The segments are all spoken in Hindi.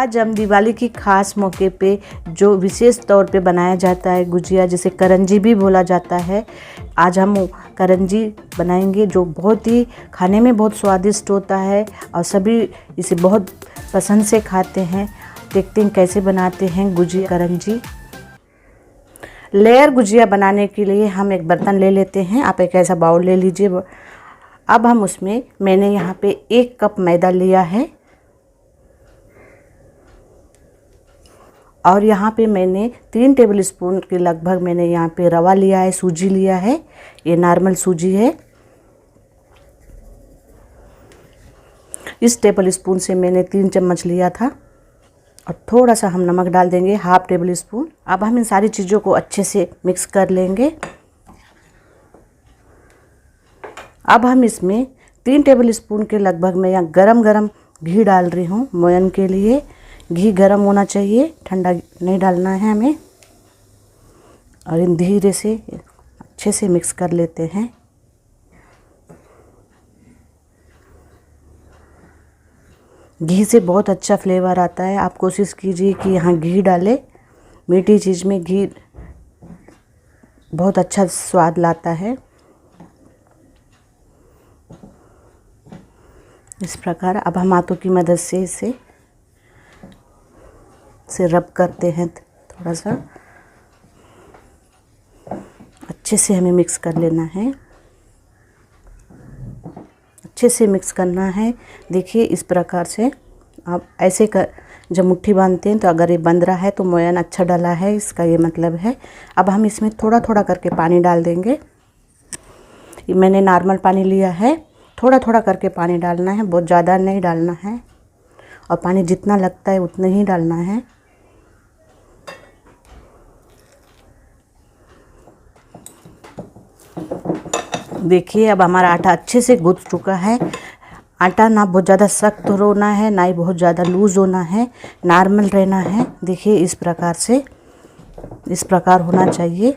आज हम दिवाली की खास मौके पे जो विशेष तौर पे बनाया जाता है गुजिया, जिसे करंजी भी बोला जाता है, आज हम करंजी बनाएंगे जो बहुत ही खाने में बहुत स्वादिष्ट होता है और सभी इसे बहुत पसंद से खाते हैं। देखते हैं कैसे बनाते हैं गुजिया करंजी। लेयर गुजिया बनाने के लिए हम एक बर्तन ले लेते हैं। आप एक ऐसा बाउल ले लीजिए। अब हम उसमें मैंने यहाँ पे 1 कप मैदा लिया है और यहाँ पे मैंने 3 टेबल स्पून के लगभग मैंने यहाँ पे रवा लिया है, सूजी लिया है। ये नॉर्मल सूजी है। इस टेबल स्पून से मैंने 3 चम्मच लिया था और थोड़ा सा हम नमक डाल देंगे, हाफ टेबल स्पून। अब हम इन सारी चीज़ों को अच्छे से मिक्स कर लेंगे। अब हम इसमें 3 टेबल स्पून के लगभग मैं यहाँ गरम घी डाल रही हूँ मोयन के लिए। घी गरम होना चाहिए, ठंडा नहीं डालना है हमें। और इन धीरे से अच्छे से मिक्स कर लेते हैं। घी से बहुत अच्छा फ्लेवर आता है। आप कोशिश कीजिए कि यहाँ घी डालें। मीठी चीज़ में घी बहुत अच्छा स्वाद लाता है। इस प्रकार अब हम हाथों की मदद से इसे रब करते हैं। थोड़ा सा अच्छे से हमें मिक्स कर लेना है, अच्छे से मिक्स करना है। देखिए इस प्रकार से आप ऐसे जब मुट्ठी बांधते हैं तो अगर ये बंध रहा है तो मोयन अच्छा डला है, इसका ये मतलब है। अब हम इसमें थोड़ा थोड़ा करके पानी डाल देंगे। ये मैंने नॉर्मल पानी लिया है, थोड़ा थोड़ा करके पानी डालना है, बहुत ज़्यादा नहीं डालना है। और पानी जितना लगता है उतना ही डालना है। देखिए अब हमारा आटा अच्छे से गूंथ चुका है। आटा ना बहुत ज़्यादा सख्त होना है, ना ही बहुत ज़्यादा लूज़ होना है, नॉर्मल रहना है। देखिए इस प्रकार से, इस प्रकार होना चाहिए।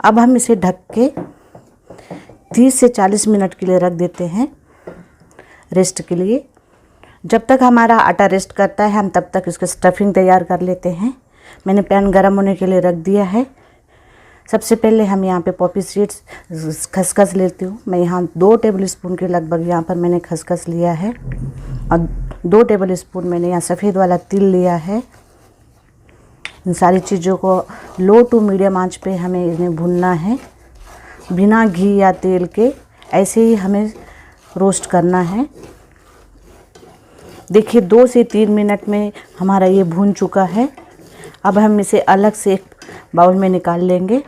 अब हम इसे ढक के 30 से 40 मिनट के लिए रख देते हैं रेस्ट के लिए। जब तक हमारा आटा रेस्ट करता है हम तब तक इसकी स्टफिंग तैयार कर लेते हैं। मैंने पैन गरम होने के लिए रख दिया है। सबसे पहले हम यहाँ पे पॉपी सीड्स खसखस लेती हूँ। मैं यहाँ 2 टेबल स्पून के लगभग यहाँ पर मैंने खसखस लिया है और 2 टेबल स्पून मैंने यहाँ सफ़ेद वाला तिल लिया है। इन सारी चीज़ों को लो टू मीडियम आंच पे हमें इन्हें भूनना है, बिना घी या तेल के। ऐसे ही हमें रोस्ट करना है। देखिए 2 से 3 मिनट में हमारा ये भून चुका है। अब हम इसे अलग से एक बाउल में निकाल लेंगे।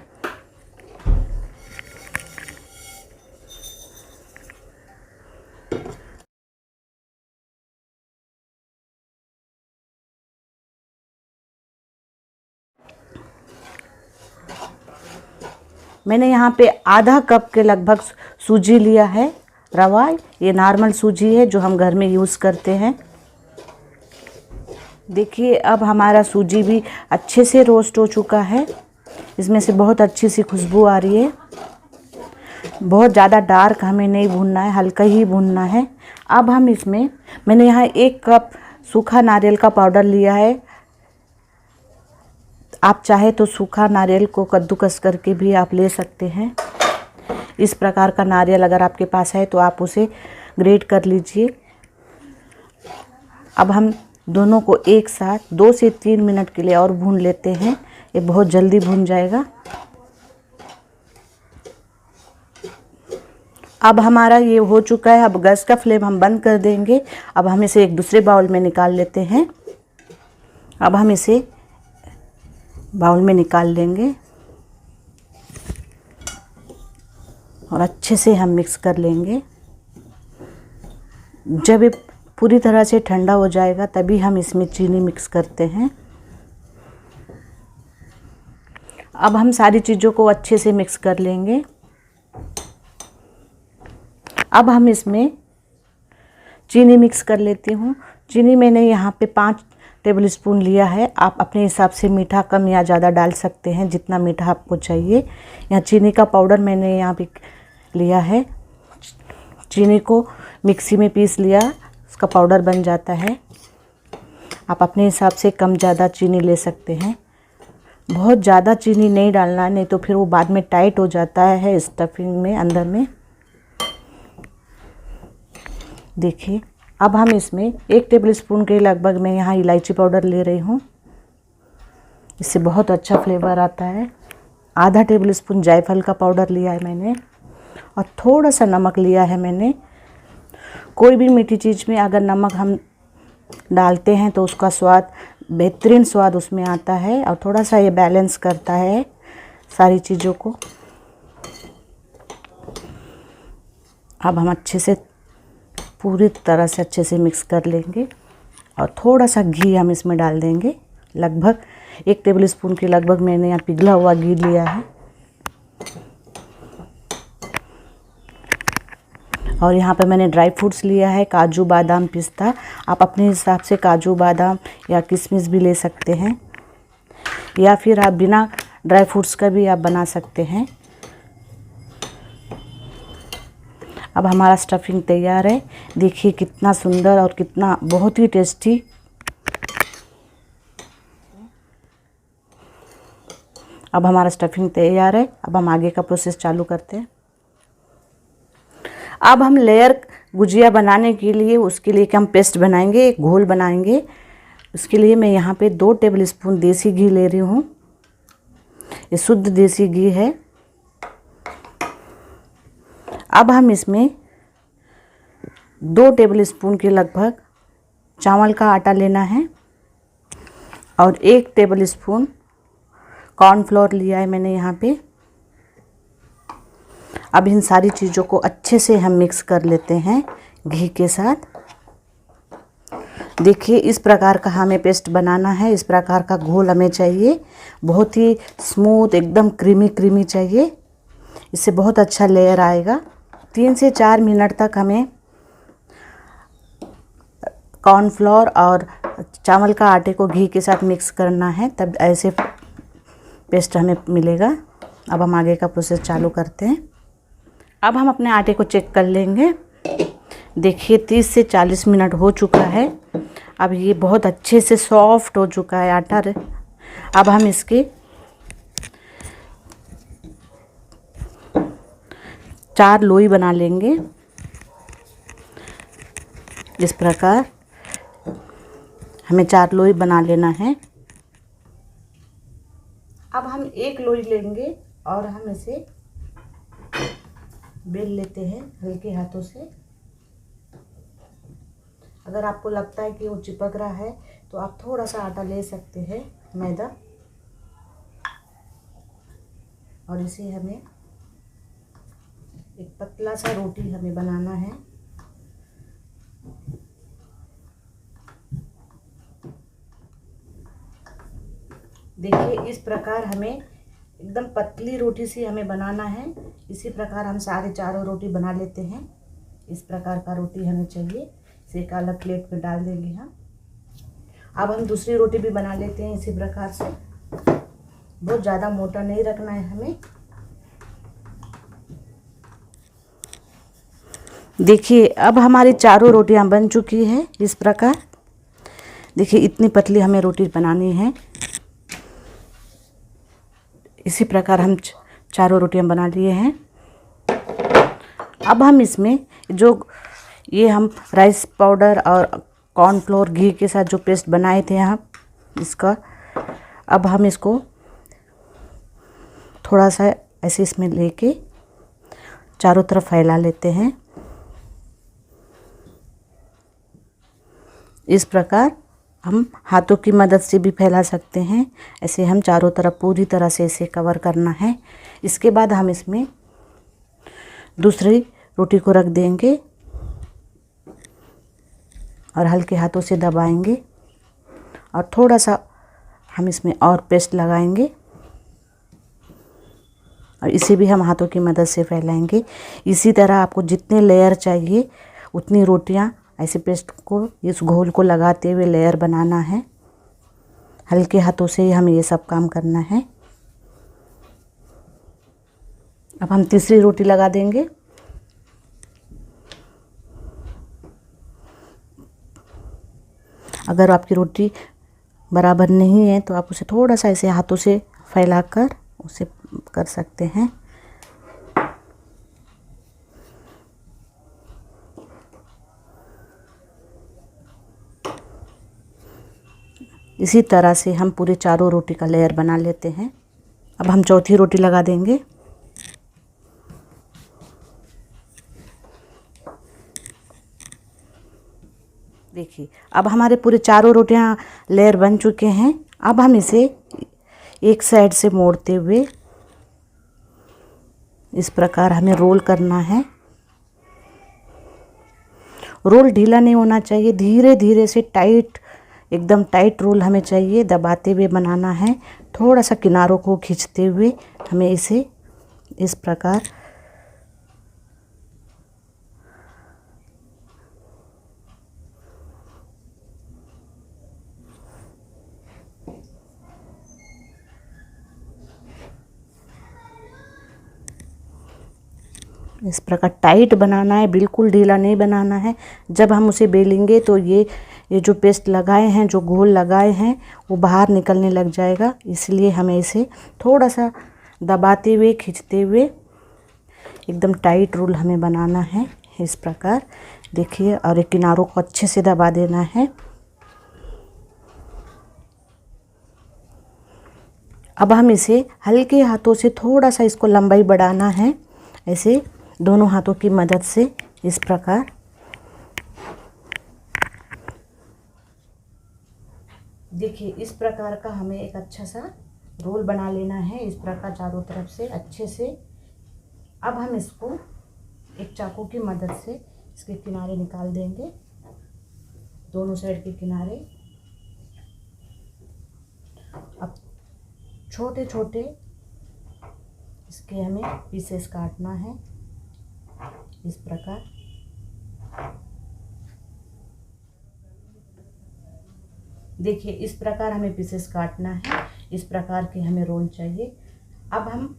मैंने यहाँ पे आधा कप के लगभग सूजी लिया है, रवा। ये नॉर्मल सूजी है जो हम घर में यूज़ करते हैं। देखिए अब हमारा सूजी भी अच्छे से रोस्ट हो चुका है। इसमें से बहुत अच्छी सी खुशबू आ रही है। बहुत ज़्यादा डार्क हमें नहीं भूनना है, हल्का ही भूनना है। अब हम इसमें मैंने यहाँ 1 कप सूखा नारियल का पाउडर लिया है। आप चाहे तो सूखा नारियल को कद्दूकस करके भी आप ले सकते हैं। इस प्रकार का नारियल अगर आपके पास है तो आप उसे ग्रेट कर लीजिए। अब हम दोनों को एक साथ 2 से 3 मिनट के लिए और भून लेते हैं। ये बहुत जल्दी भून जाएगा। अब हमारा ये हो चुका है। अब गैस का फ्लेम हम बंद कर देंगे। अब हम इसे एक दूसरे बाउल में निकाल लेते हैं। अब हम इसे बाउल में निकाल लेंगे और अच्छे से हम मिक्स कर लेंगे। जब ये पूरी तरह से ठंडा हो जाएगा तभी हम इसमें चीनी मिक्स करते हैं। अब हम सारी चीज़ों को अच्छे से मिक्स कर लेंगे। अब हम इसमें चीनी मिक्स कर लेती हूँ। चीनी मैंने यहाँ पे 5 टेबल स्पून लिया है। आप अपने हिसाब से मीठा कम या ज़्यादा डाल सकते हैं, जितना मीठा आपको चाहिए। यहाँ चीनी का पाउडर मैंने यहाँ पे लिया है। चीनी को मिक्सी में पीस लिया, उसका पाउडर बन जाता है। आप अपने हिसाब से कम ज़्यादा चीनी ले सकते हैं। बहुत ज़्यादा चीनी नहीं डालना है, नहीं तो फिर वो बाद में टाइट हो जाता है स्टफिंग में अंदर में। देखिए अब हम इसमें 1 टेबलस्पून के लगभग मैं यहाँ इलायची पाउडर ले रही हूँ, इससे बहुत अच्छा फ्लेवर आता है। आधा टेबलस्पून जायफल का पाउडर लिया है मैंने, और थोड़ा सा नमक लिया है मैंने। कोई भी मीठी चीज़ में अगर नमक हम डालते हैं तो उसका स्वाद, बेहतरीन स्वाद उसमें आता है, और थोड़ा सा ये बैलेंस करता है सारी चीज़ों को। अब हम अच्छे से पूरी तरह से अच्छे से मिक्स कर लेंगे, और थोड़ा सा घी हम इसमें डाल देंगे। लगभग 1 टेबलस्पून के लगभग मैंने यहाँ पिघला हुआ घी लिया है। और यहाँ पे मैंने ड्राई फ्रूट्स लिया है, काजू बादाम पिस्ता। आप अपने हिसाब से काजू बादाम या किशमिश भी ले सकते हैं, या फिर आप बिना ड्राई फ्रूट्स का भी आप बना सकते हैं। अब हमारा स्टफिंग तैयार है। देखिए कितना सुंदर और कितना बहुत ही टेस्टी। अब हमारा स्टफिंग तैयार है। अब हम आगे का प्रोसेस चालू करते हैं। अब हम लेयर गुजिया बनाने के लिए, उसके लिए हम पेस्ट बनाएंगे, एक घोल बनाएंगे। उसके लिए मैं यहाँ पे 2 टेबलस्पून देसी घी ले रही हूँ। ये शुद्ध देसी घी है। अब हम इसमें 2 टेबलस्पून के लगभग चावल का आटा लेना है, और 1 टेबलस्पून कॉर्नफ्लोर लिया है मैंने यहाँ पे। अब इन सारी चीज़ों को अच्छे से हम मिक्स कर लेते हैं घी के साथ। देखिए इस प्रकार का हमें पेस्ट बनाना है, इस प्रकार का घोल हमें चाहिए। बहुत ही स्मूथ, एकदम क्रीमी क्रीमी चाहिए, इससे बहुत अच्छा लेयर आएगा। 3 से 4 मिनट तक हमें कॉर्नफ्लोर और चावल का आटे को घी के साथ मिक्स करना है, तब ऐसे पेस्ट हमें मिलेगा। अब हम आगे का प्रोसेस चालू करते हैं। अब हम अपने आटे को चेक कर लेंगे। देखिए 30 से 40 मिनट हो चुका है। अब ये बहुत अच्छे से सॉफ्ट हो चुका है आटा। अब हम इसके 4 लोई बना लेंगे। इस प्रकार हमें 4 लोई बना लेना है। अब हम 1 लोई लेंगे और हम इसे बेल लेते हैं हल्के हाथों से। अगर आपको लगता है कि वो चिपक रहा है तो आप थोड़ा सा आटा ले सकते हैं, मैदा, और इसे हमें एक पतला सा रोटी हमें बनाना है। देखिए इस प्रकार हमें एकदम पतली रोटी सी हमें बनाना है। इसी प्रकार हम सारे चारों रोटी बना लेते हैं। इस प्रकार का रोटी हमें चाहिए। इसे एक अलग प्लेट में डाल देंगे हम। अब हम दूसरी रोटी भी बना लेते हैं इसी प्रकार से। बहुत ज़्यादा मोटा नहीं रखना है हमें। देखिए अब हमारी चारों रोटियां बन चुकी है इस प्रकार। देखिए इतनी पतली हमें रोटी बनानी है। इसी प्रकार हम चारों रोटियां बना लिए हैं। अब हम इसमें जो ये हम राइस पाउडर और कॉर्नफ्लोर घी के साथ जो पेस्ट बनाए थे हम इसका, अब हम इसको थोड़ा सा ऐसे इसमें लेके चारों तरफ फैला लेते हैं। इस प्रकार हम हाथों की मदद से भी फैला सकते हैं। ऐसे हम चारों तरफ पूरी तरह से इसे कवर करना है। इसके बाद हम इसमें दूसरी रोटी को रख देंगे और हल्के हाथों से दबाएंगे, और थोड़ा सा हम इसमें और पेस्ट लगाएंगे, और इसे भी हम हाथों की मदद से फैलाएंगे। इसी तरह आपको जितने लेयर चाहिए उतनी रोटियां ऐसे पेस्ट को, इस घोल को लगाते हुए लेयर बनाना है। हल्के हाथों से ही हमें ये सब काम करना है। अब हम तीसरी रोटी लगा देंगे। अगर आपकी रोटी बराबर नहीं है तो आप उसे थोड़ा सा ऐसे हाथों से फैलाकर उसे कर सकते हैं। इसी तरह से हम पूरे चारों रोटी का लेयर बना लेते हैं। अब हम चौथी रोटी लगा देंगे। देखिए अब हमारे पूरे चारों रोटियां लेयर बन चुके हैं। अब हम इसे एक साइड से मोड़ते हुए इस प्रकार हमें रोल करना है। रोल ढीला नहीं होना चाहिए, धीरे धीरे से टाइट, एकदम टाइट रोल हमें चाहिए, दबाते हुए बनाना है। थोड़ा सा किनारों को खींचते हुए हमें इसे इस प्रकार टाइट बनाना है, बिल्कुल ढीला नहीं बनाना है। जब हम उसे बेलेंगे तो ये जो पेस्ट लगाए हैं, जो घोल लगाए हैं, वो बाहर निकलने लग जाएगा। इसलिए हमें इसे थोड़ा सा दबाते हुए, खींचते हुए एकदम टाइट रोल हमें बनाना है इस प्रकार। देखिए, और एक किनारों को अच्छे से दबा देना है। अब हम इसे हल्के हाथों से थोड़ा सा इसको लंबाई बढ़ाना है, ऐसे दोनों हाथों की मदद से इस प्रकार। देखिए इस प्रकार का हमें एक अच्छा सा रोल बना लेना है, इस प्रकार चारों तरफ से अच्छे से। अब हम इसको एक चाकू की मदद से इसके किनारे निकाल देंगे, दोनों साइड के किनारे। अब छोटे छोटे इसके हमें पीसेस काटना है इस प्रकार। देखिए इस प्रकार हमें पीसेस काटना है, इस प्रकार के हमें रोल चाहिए। अब हम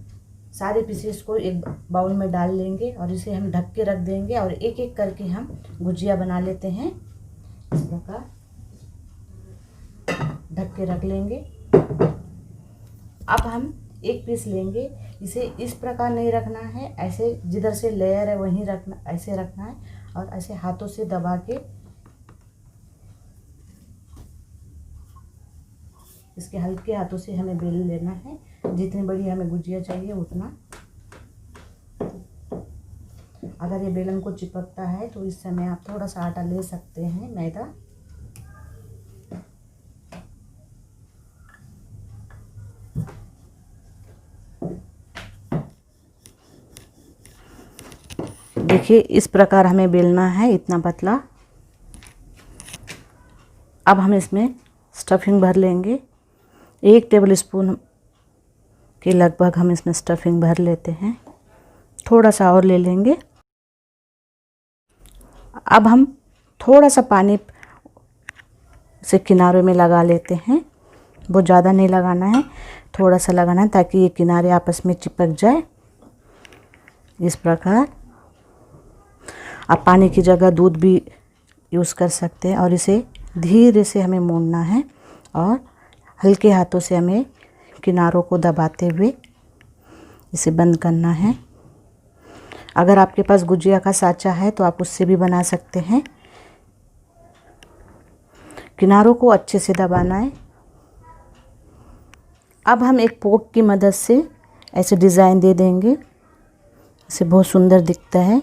सारे पीसेस को एक बाउल में डाल लेंगे और इसे हम ढक के रख देंगे और एक एक करके हम गुजिया बना लेते हैं। इस प्रकार ढक के रख लेंगे। अब हम एक पीस लेंगे, इसे इस प्रकार नहीं रखना है, ऐसे जिधर से लेयर है वहीं रखना, ऐसे रखना है और ऐसे हाथों से दबा के इसके हल्के हाथों से हमें बेल लेना है। जितनी बड़ी हमें गुजिया चाहिए उतना। अगर ये बेलन को चिपकता है तो इस समय आप थोड़ा सा आटा ले सकते हैं, मैदा। देखिए इस प्रकार हमें बेलना है, इतना पतला। अब हम इसमें स्टफिंग भर लेंगे। 1 टेबल स्पून के लगभग हम इसमें स्टफिंग भर लेते हैं, थोड़ा सा और ले लेंगे। अब हम थोड़ा सा पानी से किनारों में लगा लेते हैं, बहुत ज़्यादा नहीं लगाना है, थोड़ा सा लगाना है ताकि ये किनारे आपस में चिपक जाए इस प्रकार। आप पानी की जगह दूध भी यूज़ कर सकते हैं। और इसे धीरे से हमें मोड़ना है और हल्के हाथों से हमें किनारों को दबाते हुए इसे बंद करना है। अगर आपके पास गुजिया का साँचा है तो आप उससे भी बना सकते हैं। किनारों को अच्छे से दबाना है। अब हम एक पोक की मदद से ऐसे डिज़ाइन दे देंगे, इसे बहुत सुंदर दिखता है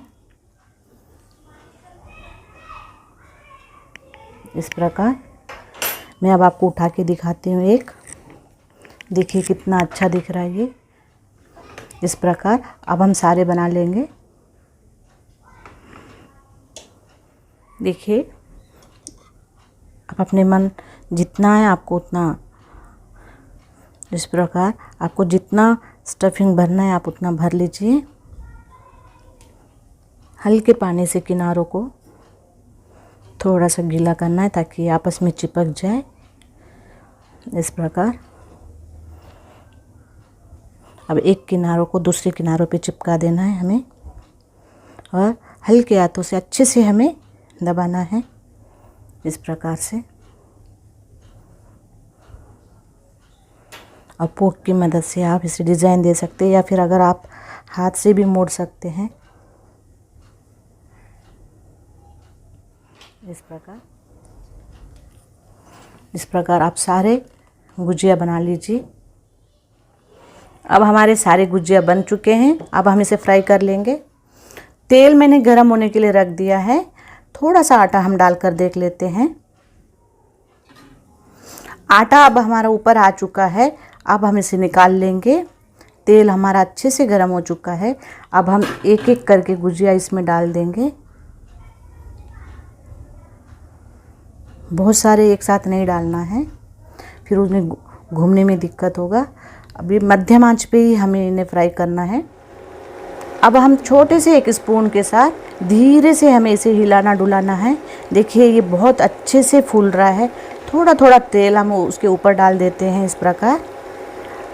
इस प्रकार। मैं अब आपको उठा के दिखाती हूँ एक। देखिए कितना अच्छा दिख रहा है ये इस प्रकार। अब हम सारे बना लेंगे। देखिए आप अपने मन जितना है आपको उतना, इस प्रकार आपको जितना स्टफिंग भरना है आप उतना भर लीजिए। हल्के पानी से किनारों को थोड़ा सा गीला करना है ताकि आपस में चिपक जाए इस प्रकार। अब एक किनारों को दूसरे किनारों पे चिपका देना है हमें और हल्के हाथों से अच्छे से हमें दबाना है इस प्रकार से। और पोक की मदद से आप इसे डिज़ाइन दे सकते हैं, या फिर अगर आप हाथ से भी मोड़ सकते हैं इस प्रकार आप सारे गुजिया बना लीजिए। अब हमारे सारे गुजिया बन चुके हैं। अब हम इसे फ्राई कर लेंगे। तेल मैंने गरम होने के लिए रख दिया है। थोड़ा सा आटा हम डालकर देख लेते हैं। आटा अब हमारा ऊपर आ चुका है। अब हम इसे निकाल लेंगे। तेल हमारा अच्छे से गरम हो चुका है। अब हम एक एक करके गुजिया इसमें डाल देंगे। बहुत सारे एक साथ नहीं डालना है, फिर उन्हें घूमने में दिक्कत होगा। अभी मध्यम आंच पे ही हमें इन्हें फ्राई करना है। अब हम छोटे से एक स्पून के साथ धीरे से हमें इसे हिलाना डुलाना है। देखिए ये बहुत अच्छे से फूल रहा है। थोड़ा थोड़ा तेल हम उसके ऊपर डाल देते हैं इस प्रकार,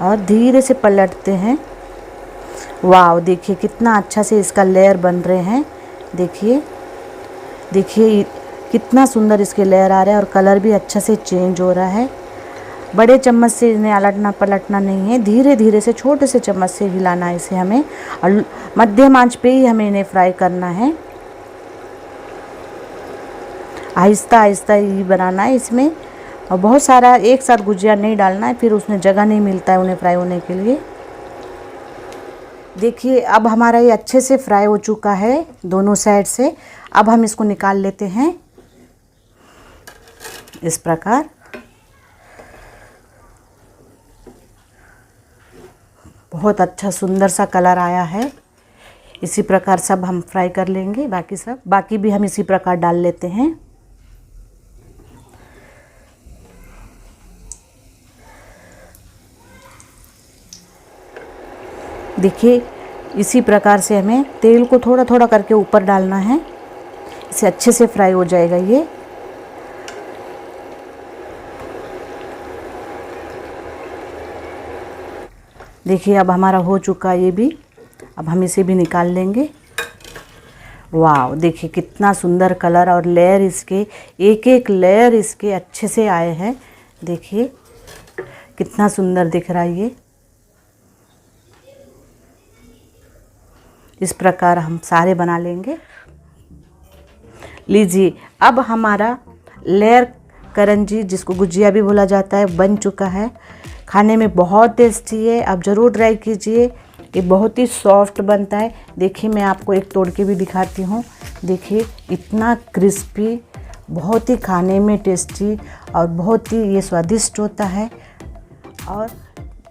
और धीरे से पलटते हैं। वाह, देखिए कितना अच्छा से इसका लेयर बन रहे हैं। देखिए देखिए कितना सुंदर इसके लेयर आ रहे हैं, और कलर भी अच्छा से चेंज हो रहा है। बड़े चम्मच से इन्हें अलटना पलटना नहीं है, धीरे धीरे से छोटे से चम्मच से हिलाना है इसे हमें, और मध्यम आंच पे ही हमें इन्हें फ्राई करना है। आहिस्ता आहिस्ता ही बनाना है इसमें, और बहुत सारा एक साथ गुजिया नहीं डालना है, फिर उसमें जगह नहीं मिलता है उन्हें फ्राई होने के लिए। देखिए अब हमारा ये अच्छे से फ्राई हो चुका है दोनों साइड से। अब हम इसको निकाल लेते हैं इस प्रकार। बहुत अच्छा सुंदर सा कलर आया है। इसी प्रकार सब हम फ्राई कर लेंगे। बाकी भी हम इसी प्रकार डाल लेते हैं। देखिए इसी प्रकार से हमें तेल को थोड़ा थोड़ा करके ऊपर डालना है, इसे अच्छे से फ्राई हो जाएगा ये। देखिए अब हमारा हो चुका ये भी। अब हम इसे भी निकाल लेंगे। वाह, देखिए कितना सुंदर कलर और लेयर इसके, एक एक लेयर इसके अच्छे से आए हैं। देखिए कितना सुंदर दिख रहा है ये। इस प्रकार हम सारे बना लेंगे। लीजिए अब हमारा लेयर करंजी, जिसको गुजिया भी बोला जाता है, बन चुका है। खाने में बहुत टेस्टी है, आप ज़रूर ट्राई कीजिए। ये बहुत ही सॉफ्ट बनता है। देखिए मैं आपको एक तोड़ के भी दिखाती हूँ। देखिए इतना क्रिस्पी, बहुत ही खाने में टेस्टी और बहुत ही ये स्वादिष्ट होता है। और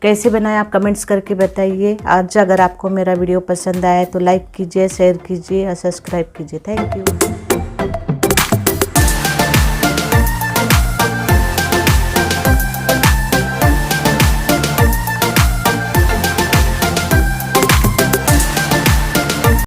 कैसे बनाया आप कमेंट्स करके बताइए। आज अगर आपको मेरा वीडियो पसंद आया तो लाइक कीजिए, शेयर कीजिए और सब्सक्राइब कीजिए। Thank you.